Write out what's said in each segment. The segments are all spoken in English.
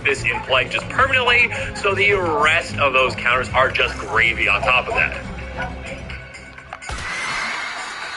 this in play just permanently, so the rest of those counters are just gravy on top of that.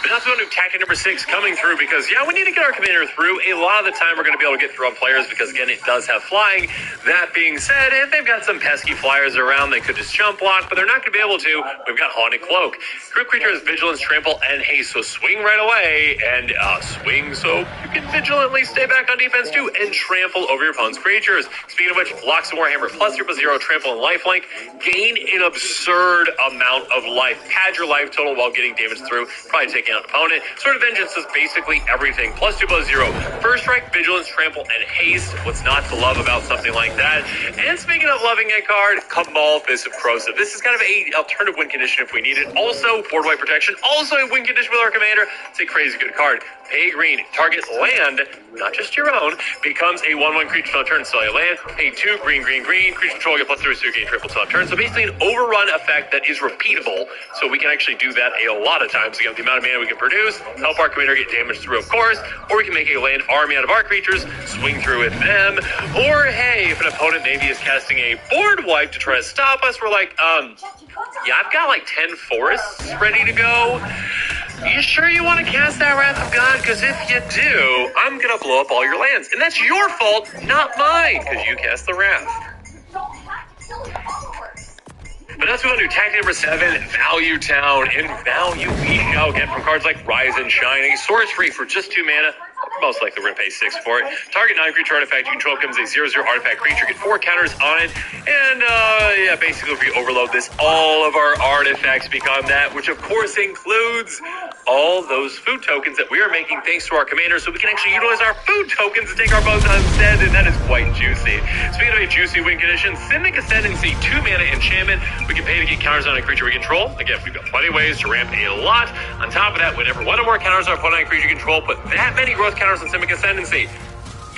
But that's going to tactic number 6 coming through because, yeah, we need to get our commander through. A lot of the time we're going to be able to get through on players because, again, it does have flying. That being said, if they've got some pesky flyers around, they could just jump block, but they're not going to be able to. We've got Haunted Cloak. Group creature has Vigilance, Trample, and Haste, so swing right away, and swing so you can vigilantly stay back on defense too, and trample over your opponent's creatures. Speaking of which, Locks and Warhammer plus 0/0, Trample, and Lifelink. Gain an absurd amount of life. Pad your life total while getting damage through, probably taking out an opponent. Sword of Vengeance is basically everything. Plus 2/0. First strike, Vigilance, Trample, and Haste. What's not to love about something like that? And speaking of loving a card, Cabal, Fist of Corrosive. This is kind of a alternative win condition if we need it. Also, board wipe protection. Also a win condition with our commander. It's a crazy good card. Pay green. Target land, not just your own, becomes a 1/1 creature on turn. Sell your land. Pay 2 green. Creature control, get plus 3, so you gain triple on turn. So basically an overrun effect that is repeatable. So we can actually do that a lot of times. Again, the amount of mana we can produce, help our commander get damage through, of course. Or we can make a land army out of our creatures, swing through with them. Or hey, if an opponent maybe is casting a board wipe to try to stop us, we're like, yeah, I've got like 10 forests ready to go. You sure you want to cast that Wrath of God? Because if you do, I'm going to blow up all your lands. And that's your fault, not mine, because you cast the Wrath. But that's what we're going to do. Tactic number 7, Value Town. And value we shall get from cards like Rise and Shine. A source free for just 2 mana. Most likely we're going to pay 6 for it. Target non-creature artifact you control becomes a 0/0 artifact creature. Get 4 counters on it. And, yeah, basically if we overload this, all of our artifacts become that, which of course includes all those food tokens that we are making thanks to our commander, so we can actually utilize our food tokens to take our bones on instead, and that is quite juicy. Speaking of a juicy win condition, Simic Ascendancy, 2 mana enchantment. We can pay to get counters on a creature we control. Again, we've got plenty of ways to ramp a lot. On top of that, whenever one or more counters are put on a creature you control, put that many growth counters on Simic Ascendancy.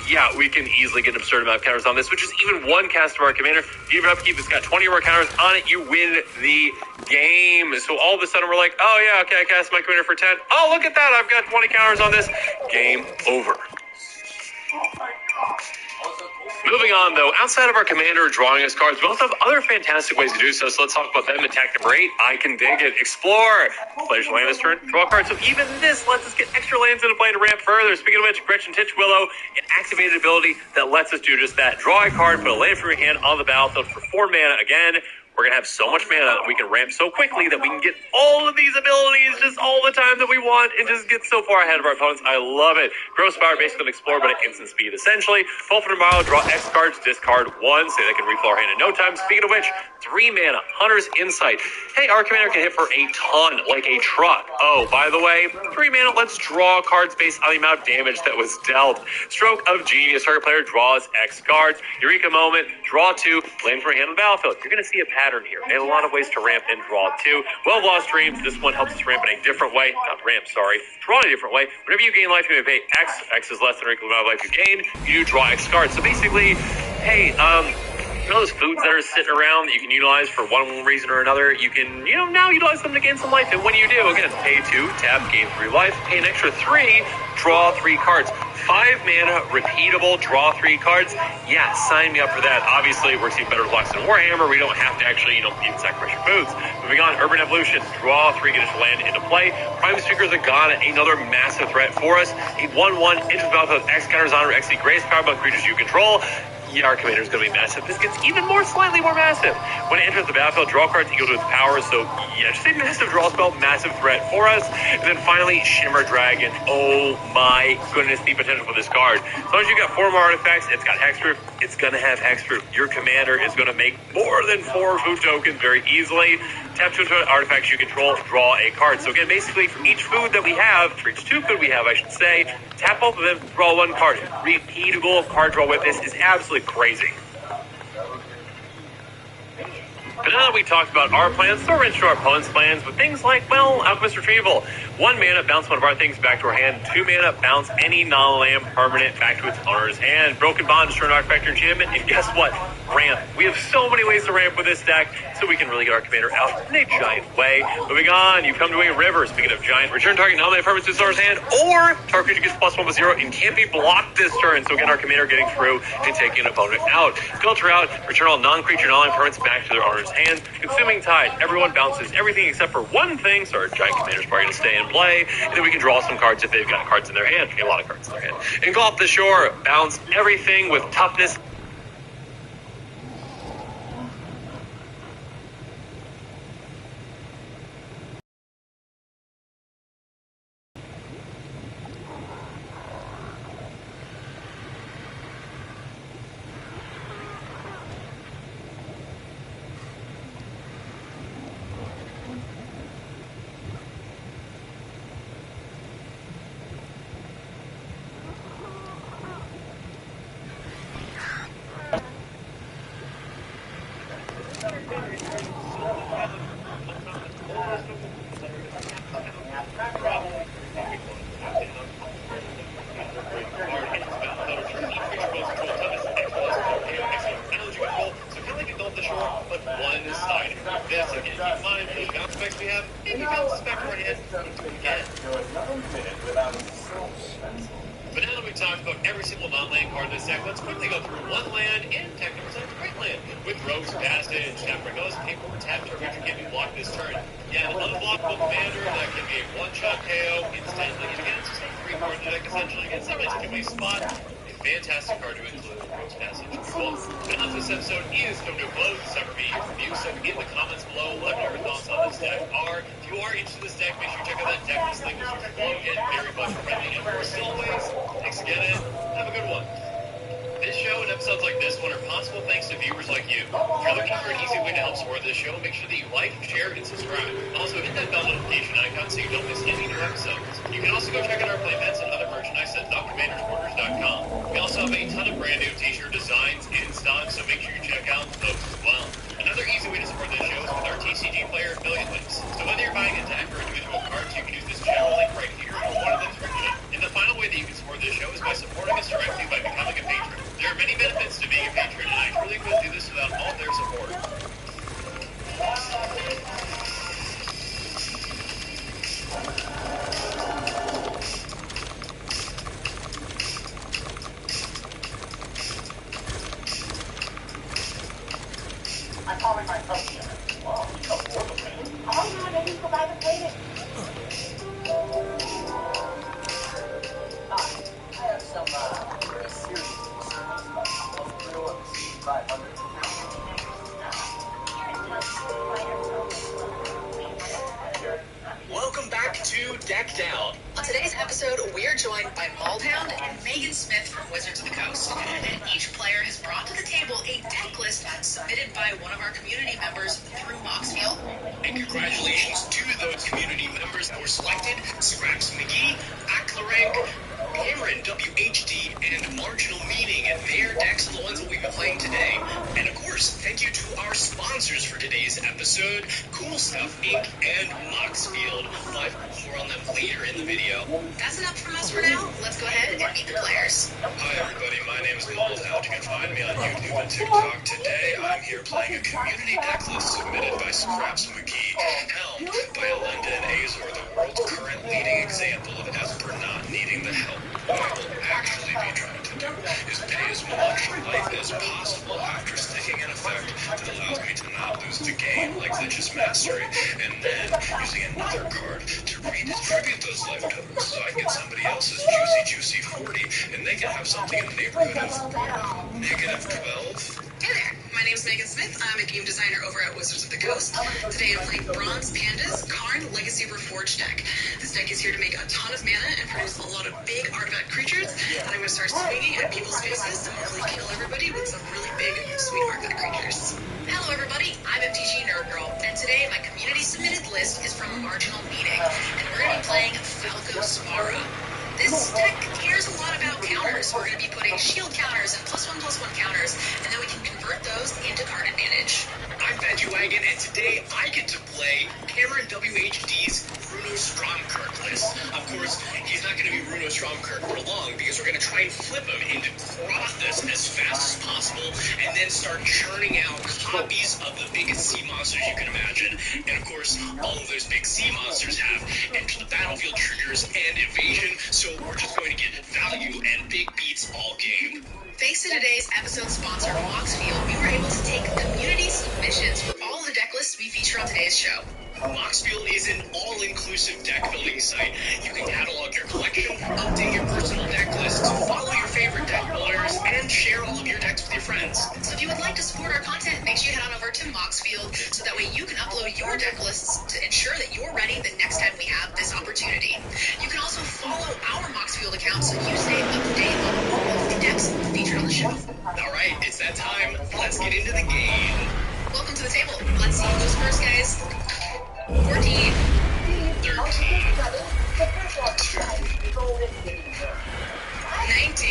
Yeah, we can easily get an absurd amount of counters on this, which is even one cast of our commander. If you have an upkeep that's got 20 or more counters on it, you win the game. So all of a sudden we're like, oh yeah, okay, I cast my commander for 10. Oh, look at that, I've got 20 counters on this. Game over. Moving on, though, outside of our commander drawing us cards, we also have other fantastic ways to do so. So let's talk about them. Attack number 8, I Can Dig It. Explore. Players land this turn, draw a card. So even this lets us get extra lands into play to ramp further. Speaking of which, Gretchen Titchwillow, an activated ability that lets us do just that. Draw a card, put a land from your hand on the battlefield for 4 mana. Again, we're going to have so much mana that we can ramp so quickly that we can get all of these abilities just all the time that we want and just get so far ahead of our opponents. I love it. Gross Power, basically an Explorer, but at instant speed, essentially. 12 for tomorrow, draw X cards, discard 1, so they can refill our hand in no time. Speaking of which, 3 mana, Hunter's Insight. Hey, our commander can hit for a ton, like a truck. Oh, by the way, 3 mana, let's draw cards based on the amount of damage that was dealt. Stroke of Genius, target player draws X cards. Eureka Moment, draw 2, land from your hand on the battlefield. You're going to see a pattern here, and a lot of ways to ramp and draw 2. Well Lost Dreams, this one helps us ramp in a different way. Not ramp, sorry. Draw in a different way. Whenever you gain life, you may pay X. X is less than or equal to the amount of life you gain. You draw X cards. So basically, hey, you know those foods that are sitting around that you can utilize for one reason or another, you can, now utilize them to gain some life. And when you do, again, pay 2, tap, gain 3 life, pay an extra 3, draw 3 cards. 5 mana, repeatable, draw 3 cards. Yeah, sign me up for that. Obviously, we're seeing better blocks than Warhammer. We don't have to actually, eat sacrifice your foods. Moving on, Urban Evolution, draw 3, get a land into play. Prime Speaker of the God, another massive threat for us. A 1/1, enters the battlefield, X counters on or XC Grace card on creatures you control. Yeah, our commander is going to be massive. This gets even more, slightly more massive. When it enters the battlefield, draw cards equal to its power. So, yeah, just a massive draw spell, massive threat for us. And then finally, Shimmer Dragon. Oh my goodness, the potential for this card. As long as you got 4 more artifacts, it's got hexproof. It's going to have hexproof. Your commander is going to make more than 4 food tokens very easily. Tap 2 artifacts you control, draw a card. So again, basically, for each food that we have, for each 2 food we have, I should say, tap both of them, draw 1 card. Repeatable card draw with this is absolutely crazy. But now that we talked about our plans, throw a wrench to our opponent's plans with things like, well, Alchemist Retrieval. 1 mana, bounce one of our things back to our hand. 2 mana, bounce any non-land permanent back to its owner's hand. Broken Bond, destroy an artifact or enchantment. And guess what? Ramp. We have so many ways to ramp with this deck, so we can really get our commander out in a giant way. Moving on, you come to a river. Speaking of giant, return target non-land permanent to its owner's hand, or target creature gets +1/+0 and can't be blocked this turn. So again, our commander getting through and taking an opponent out. Filter out, return all non-creature non-land permanents back to their owner's hands. Consuming Tide. Everyone bounces everything except for one thing, so our giant commander's probably going to stay in play. And then we can draw some cards if they've got cards in their hand. A lot of cards in their hand. Engulf the Shore. Bounce everything with toughness. But now that we talked about every single non-land card in this deck, let's quickly go through one land and Technical Sense Great Land. With Rogue's Passage, Tappergos, paper tap to creature can't be blocked this turn. Yeah, an unblockable commander that can be a one-shot KO instantly. And again, it's just a 3-card deck essentially. It's not really taking away spot. A fantastic card to include Rogue's Passage. Cool. But now this episode is coming to a close. Summer Beat review, so in the comments below, let me know your thoughts on this deck are. If you are interested in this deck, make sure you check out that deck list link below. Again, very much friendly and as always. Thanks again, and have a good one. This show and episodes like this one are possible thanks to viewers like you. If you're looking for an easy way to help support this show, make sure that you like, share, and subscribe. Also, hit that bell notification icon so you don't miss any new episodes. You can also go check out our playmats and other merchandise at thecommandersquarters.com. We also have a ton of brand new t-shirt designs in stock, so make sure you check out those as well. Another easy way to support this show is with our TCG Player affiliate links. So whether you're buying a deck or individual cards, you can use this channel link right here or one of the description. And the final way that you can support this show is by supporting us directly by becoming a patron. There are many benefits to being a patron, and I truly couldn't do this without all their support. I'm calling my coach. Well, oh, no, they need to buy the plate. I have some very serious concerns about the thrill of the C500. Welcome back to Decked Out. On today's episode, we're joined by Maldhound and Megan Smith from Wizards of the Coast. Each player has brought to the table a deck list submitted by one of our community members through Moxfield. And congratulations to those community members that were selected: Scraps McGee, Aklarang, Cameron WHD, and Marginal Meaning. And their decks are the ones that we've been playing today. And of course, thank you to our sponsors for today's episode, Cool Stuff Inc. and Moxfield. But more on them later in the video. That's enough from us for now. Let's go ahead and meet the players. Hi everybody, my name is Maldhound. You can find me on YouTube and TikTok. Today I'm here playing a community deck list submitted by Scraps McGee, helmed by Alinda and Azor, the world's current leading example of Esper not needing the help. What I will actually be trying to do is pay as much life as possible after sticking an effect that allows me to not lose the game, like Lich's Mastery, and then using another card to redistribute those life tokens so I can get somebody else's juicy 40, and they can have something in the neighborhood of -12. Hey there, my name's Megan Smith. I'm a game designer over at Wizards of the Coast. Today I'm playing Bronze Panda's Karn Legacy Reforged deck. This deck is here to make a ton of mana and produce a lot of big artifact creatures that I'm going to start swinging at people's faces to hopefully kill everybody with some really big, sweet artifact creatures. Hello everybody, I'm MTG Nerd Girl, and today my community submitted list is from Marginal Meaning, and we're going to be playing Falco Spara. This deck cares a lot about counters. We're going to be putting shield counters and +1/+1 counters, and then we can convert those into card advantage. I bet you Dragon, and today I get to play Cameron WHD's Bruno Stromkirk list. Of course, he's not going to be Bruno Stromkirk for long because we're going to try and flip him into Crothus as fast as possible and then start churning out copies of the biggest sea monsters you can imagine. And of course, all of those big sea monsters have enter the battlefield triggers and evasion, so we're just going to get value and big beats all game. Thanks to today's episode sponsor, Moxfield, we were able to take community submissions for all of the deck lists we feature on today's show. Moxfield is an all-inclusive deck-building site. You can catalog your collection, update your personal deck list, follow your favorite deck builders, and share all of your decks with your friends. So if you would like to support our content, make sure you head on over to Moxfield so that way you can upload your deck lists to ensure that you're ready the next time we have this opportunity. You can also follow our Moxfield account so you stay up to date on all of the decks featured on the show. All right, it's that time. Let's get into the game. Welcome to the table. Let's see who goes first, guys. 14. 13. 19.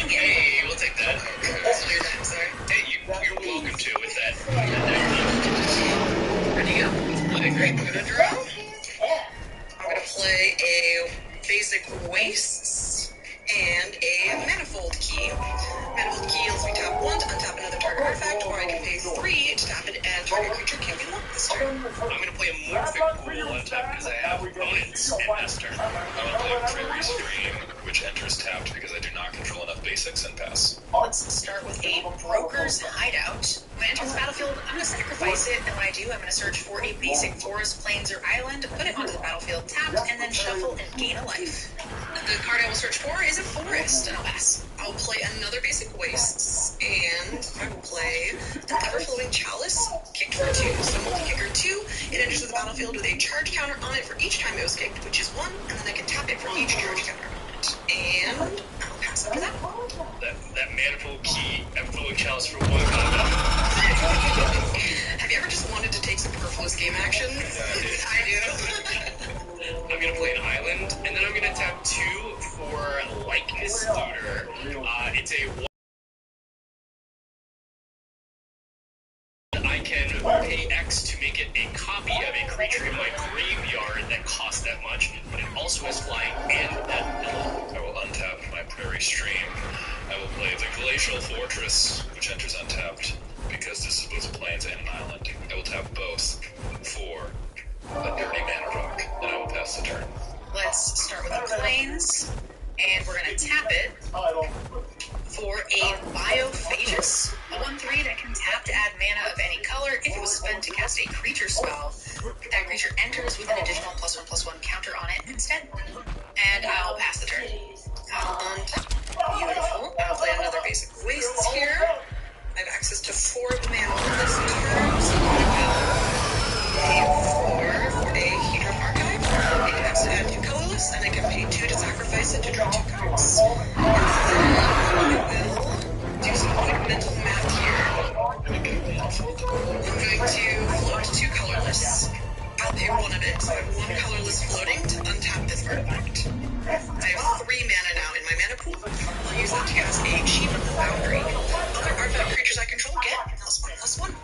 Hey, we'll take that. So you're done, sorry. Hey, you're welcome to with that. Ready to go? Okay, great. I'm gonna draw. I'm gonna play a basic wastes and a manifold key. Manifold key lets me tap 1 to untap another target artifact, or I can pay 3 to tap it and target creature can't be locked this turn. I'm going to play a Morphic Pool on tap because I have opponents in this turn. I will play Prairie Stream, which enters tapped because I do not control enough basics and pass. Let's start with a Broker's Hideout. When it enters the battlefield, I'm going to sacrifice it, and when I do, I'm going to search for a basic forest, plains, or island, put it onto the battlefield tapped, and then shuffle and gain a life. The card I will search for is a forest, and I'll pass. I'll play another basic wastes, and I will play an Everflowing Chalice, kicked for 2. So multi-kicker 2, it enters the battlefield with a charge counter on it for each time it was kicked, which is 1, and then I can tap it for each charge counter on it. And I'll pass after that. That Manifold Key, Everflowing Chalice for 1 combat. Have you ever just wanted to take some superfluous game action? I do. I'm going to play an island, and then I'm going to tap 2 for Likeness Looter. It's a I can pay X to make it a copy of a creature in my graveyard that costs that much, but it also has flying and that ability. I will untap my Prairie Stream. I will play the Glacial Fortress, which enters untapped, because this is both a plains and an island. I will tap both for a dirty mana rock, and I will pass the turn. Let's start with the plains, and we're going to tap it for a Biophagus, a 1/3 that can tap to add mana of any color. If it was spent to cast a creature spell, that creature enters with an additional +1/+1 counter on it instead. And I'll pass the turn. Beautiful. I'll play another basic wastes here. I have access to 4 mana this turn, so I will pay 4 for a Hedron Archive. It has to add 2 colorless, and I can pay 2 to sacrifice it to draw 2 cards. And then I will do some quick mental math here. I'm going to float 2 colorless. I'll pay 1 of it, so I have 1 colorless floating to untap this artifact. I have 3 mana now in my mana pool. I'll use that to cast a Chief of the Boundary. Other artifact creatures I control get +1/+1.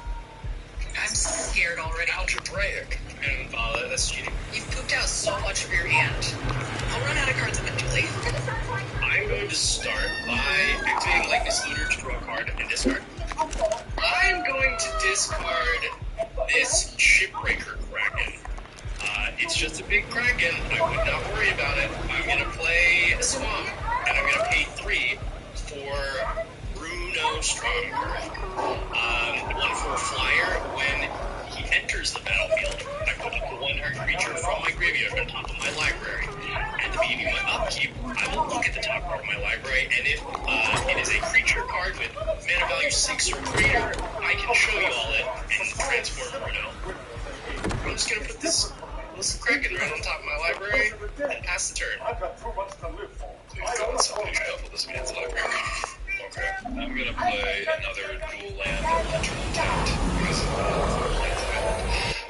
I'm scared already. Algebraic. And that's cheating. You've pooped out so much of your hand. I'll run out of cards eventually. I'm going to start by activating Likeness Looter to draw a card and discard. I'm going to discard this Shipbreaker Kraken. It's just a big Kraken. I would not worry about it. I'm going to play a Swamp, and I'm going to pay 3 for Bruno Stromkirk. 1 for a flyer. When he enters the battlefield, I put up a 1/1 creature from my graveyard on top of my library. At the beginning of my upkeep, I will look at the top part of my library, and if it is a creature card with mana value 6 or greater, I can show you all it and transform Bruno. I'm just going to put this Kraken right on top of my library and pass the turn. Please God, somebody shuffle this man's library. Okay, I'm going to play another dual land Ledger Untapped because of the 4 lands island.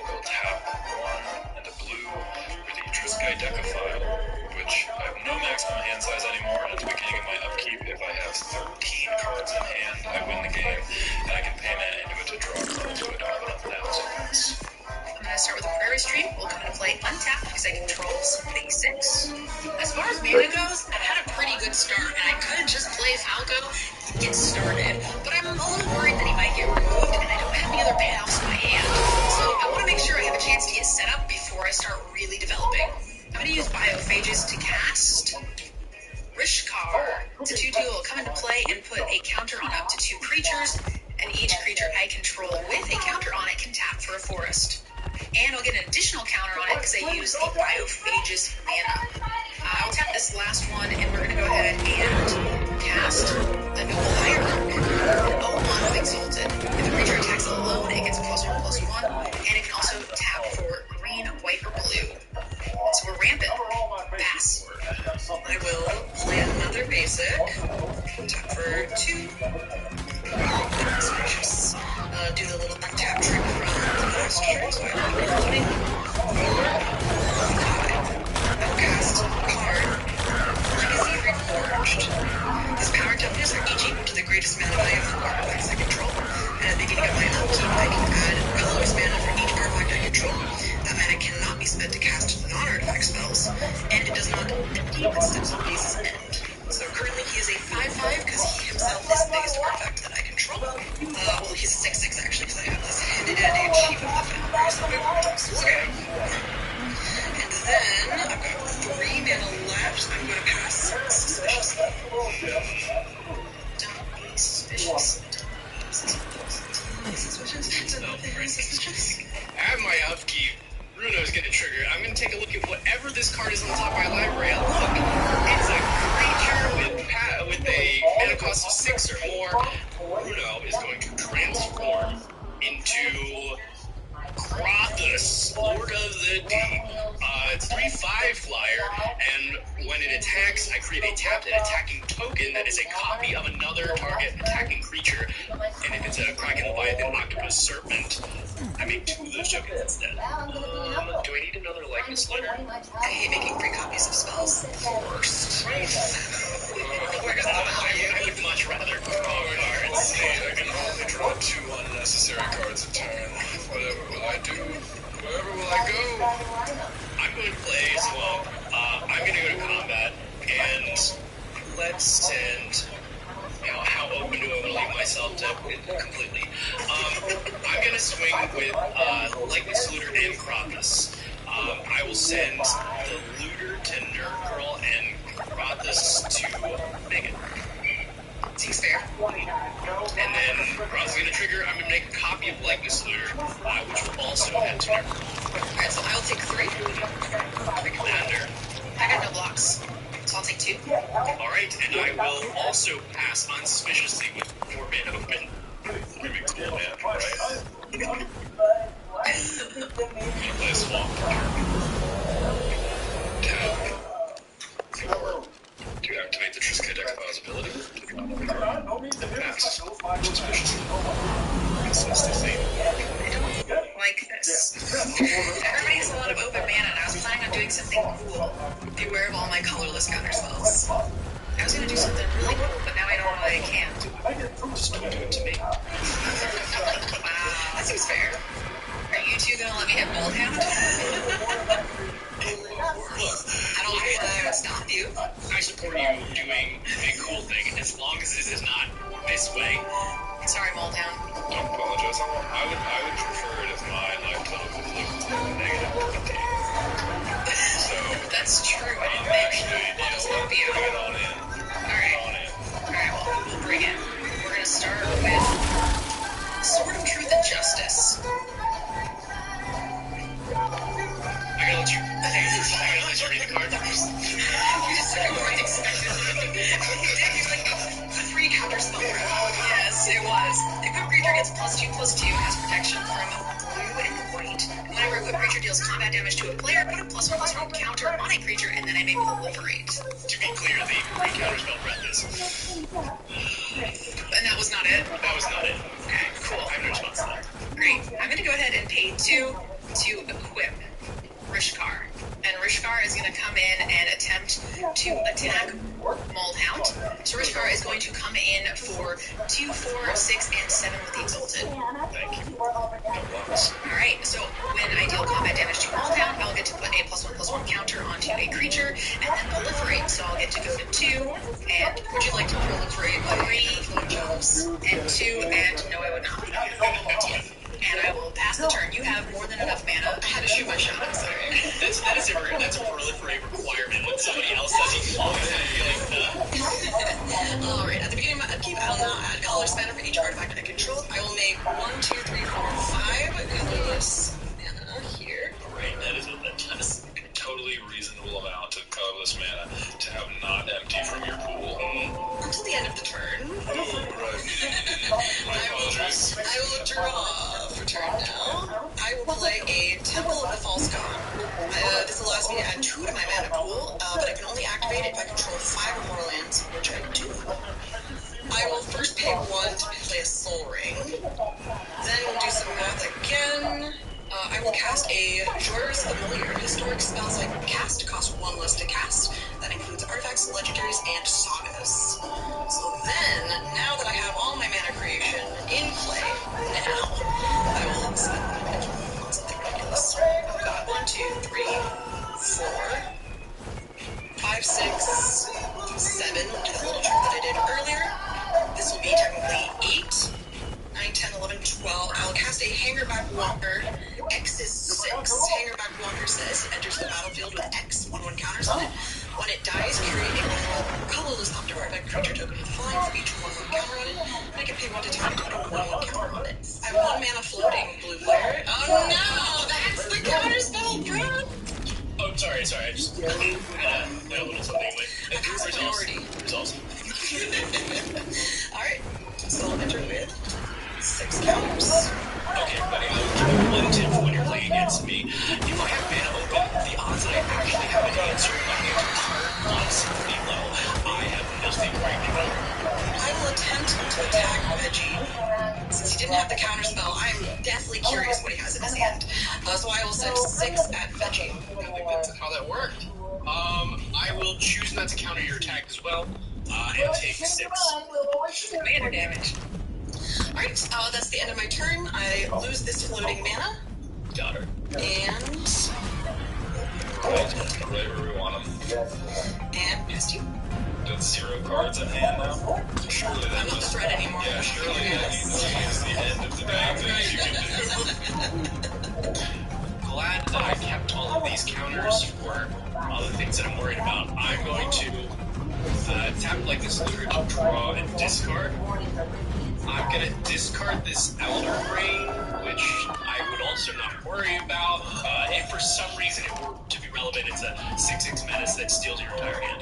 I'll tap 1 and a blue with the Triskai Decaphile, which I have no maximum hand size anymore, and at the beginning of my upkeep, if I have 13 cards in hand, I win the game, and I can pay mana into it to draw a card to it all but 1,000. biophages to cast Rishkar. It's a 2/2. Will come into play and put a counter on up to 2 creatures, and each creature I control with a counter on it can tap for a forest. And I'll get an additional counter on it because I used a biophages mana. I'll tap this last one, and we're going to go ahead and cast the Noble Hierarch. An 0/1 with Exalted. If the creature attacks alone, it gets +1/+1, and it can also tap for green, white, or blue. So we're rampant. Pass. I will play another basic. Tap for 2. Goodness gracious. Do the little untap trick from the last turn, so I don't know loading. I will cast card Legacy Reforged. His power tokens are each equal to the greatest mana value of 4 artifacts I control. And at the beginning of my upkeep, I can add colorless mana for each artifact I control. That mana cannot be spent to cast non-artifact spells, and it does not empty when steps on base's end. So currently he is a 5/5 because he himself is the biggest artifact that I control. Well, he's a 6/6 actually because I have this hidden and Chief of the Foundry. Okay. And then I've got 3 mana left. I'm going to pass Suspiciously. Don't be suspicious. At my upkeep, Bruno's going to trigger. I'm going to take a look at whatever this card is on the top of my library. And look, it's a creature with a mana cost of 6 or more. Bruno is going to transform into Krathus, Lord of the Deep. It's 3/5 flyer, and when it attacks, I create a tapped and attacking token that is a copy of another target attacking creature. And if it's a Kraken, Leviathan, Octopus, Serpent, I make 2 of those tokens instead. Do I need another likeness letter? I hate making 3 copies of spells. Worst. I would much rather draw cards. I can only draw 2 unnecessary cards a turn. Whatever will I do? Wherever will I go? I'm going to play Swamp. I'm going to go to combat, and let's send. How open do I want to leave myself to completely? I'm going to swing with Likeness Looter and Krathus. I will send the Looter to Nerd Girl and Krathus to Megan. Seems fair. And then Krathus is going to trigger. I'm going to make a copy of Likeness Looter, which will also head to Nerd Girl. Alright, so I'll take 3. Commander. I got no blocks, so I'll take 2. Alright, and I will also pass Unsuspiciously with 4 mana open. Pretty cool, man, right? Play a Swamp. Tap. 4. To activate the Triska Deckpause ability. Pass. Suspiciously. Consistency. Like this. Everybody has a lot of open mana, and I was planning on doing something cool. Beware of all my colorless counterspells. I was going to do something really cool, but now I don't know that I can. Just don't do it to me. Wow, that seems fair. Are you two going to let me hit Moldhound? I don't want to stop you. I support you doing a cool thing, as long as this is not this way. Sorry, Moldhound. Don't apologize. I would prefer it if my life total was negative 20. So That's true. I didn't actually, I'll just help you. bring it on in. Alright, well, we'll bring it. We're going to start with Sword of Truth and Justice. I gotta let you read the card first. You just took a more expected. It's like a 3 counter spell. Yes, it was. Equipped creature gets +2/+2, has protection from blue and white. Whenever equipped creature deals combat damage to a player, put a +1/+1 counter on a creature, and then I may proliferate. To be clear, the 3 counterspell breath is. And that was not it? That was not it. Okay, cool. I have no response to that. Great. I'm going to go ahead and pay 2 to equip Rishkar. And Rishkar is going to come in and attempt to attack Moldhound. So Rishkar is going to come in for 2, 4, 6, and 7 with the Exalted. Thank you. Alright, so when I deal combat damage to Moldhound, I'll get to put a +1/+1 counter onto a creature, and then proliferate. So I'll get to go to 2, and would you like to proliferate 3, and 2, and no, I would not. And I will pass the turn. You have more than enough mana. I had to shoot my shot, I'm sorry. That's a proliferate requirement apologize. I will draw for turn now. I will play a Temple of the False God. This allows me to add 2 to my mana pool, but I can only activate it if I control 5 or more lands, which I do. I will first pay 1 to play a Soul Ring. Then we'll do some math again. I will cast a Jor's Familiar. Historic spells I cast cost 1 less to cast. That includes artifacts, legendaries, and sagas. So then, now that I have all my mana creation in play, now I will spend on something ridiculous. I've got 1, 2, 3, 4, 5, 6, 7. We'll do that little trick that I did earlier. This will be technically 8, 9, 10, 11, 12. I'll cast a Hangerback Walker. X is 6. Hangerback Walker says it enters the battlefield with X, 1/1 counters on it. When it dies, create a 1/1 colorless optic artifact creature token with flying for each 1/1 counter on it. And I can pay 1 to tap to put a 1/1 counter on it. I have 1 mana floating, blue player. Oh no! That's the counter spell, bro! Oh, sorry. I just had a little something with. I passed priority. Results. Alright, so I'll enter with 6 counters. Okay, everybody, I will give you 1 tip for when you're playing against me. If I have mana open, the odds that I actually have an answer on the card are simply low. I have nothing right now. I will attempt to attack Veggie. Since he didn't have the counter spell, I'm deathly curious what he has in his hand. So I will send 6 at Veggie. I think that's how that worked. I will choose not to counter your attack as well, and take 6 mana damage. Alright, that's the end of my turn. I lose this floating mana. Got her. And Right where we want them. missed you. With 0 cards in hand now. Surely that I'm not the was... threat anymore. Yeah, surely that is the end of the bad things you can do. Glad that I kept all of these counters for other things that I'm worried about. I'm going to tap like this looter to draw and discard. I'm going to discard this Elder Brain, which I would also not worry about. If for some reason it were to be relevant, it's a 6/6 menace that steals your entire hand.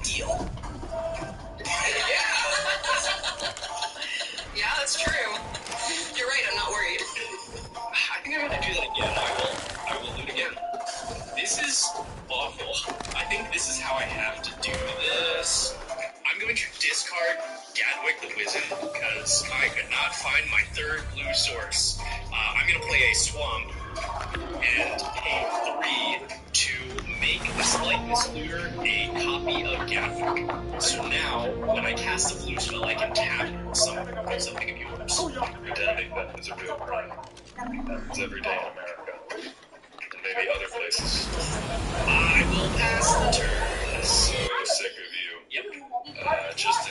Deal. Yeah, that's true. You're right, I'm not worried. I think I'm going to do that again. I will loot again. This is awful. I think this is how I have to do this. I'm going to discard Gadwick the Wizard because I could not find my 3rd blue source. I'm going to play a Swamp and pay 3 to make this Lightness Looter a copy of Gadwick. So now, when I cast a blue spell, I can tap something of yours. Your dad make that as a real crime. Happens every day in America. And maybe other places. I will pass the turn. So sick of you. Yep. Just